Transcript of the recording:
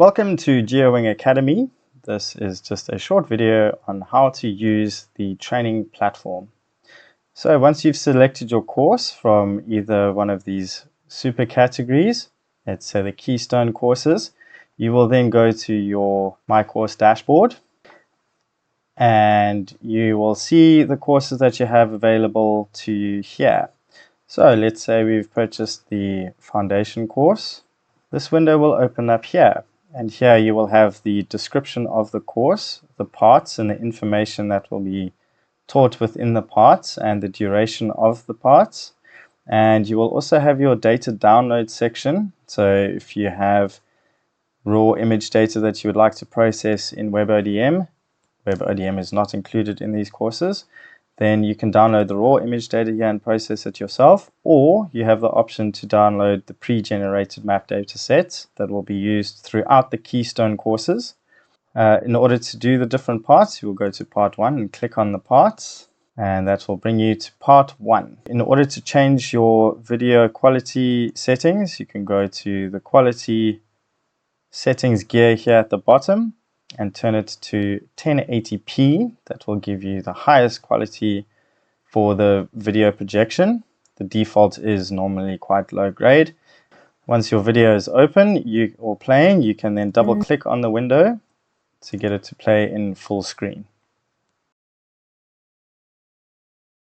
Welcome to GeoWing Academy. This is just a short video on how to use the training platform. So once you've selected your course from either one of these super categories, let's say the Keystone courses, you will then go to your My Course dashboard and you will see the courses that you have available to you here. So let's say we've purchased the foundation course. This window will open up here. And here you will have the description of the course, the parts and the information that will be taught within the parts and the duration of the parts. And you will also have your data download section. So if you have raw image data that you would like to process in WebODM, WebODM is not included in these courses, then you can download the raw image data here and process it yourself, or you have the option to download the pre-generated map data sets that will be used throughout the Keystone courses. In order to do the different parts, you will go to part 1 and click on the parts, and that will bring you to part 1. In order to change your video quality settings, you can go to the quality settings gear here at the bottom and turn it to 1080p. That will give you the highest quality for the video projection. The default is normally quite low grade. Once your video is open or playing, you can then double click on the window to get it to play in full screen.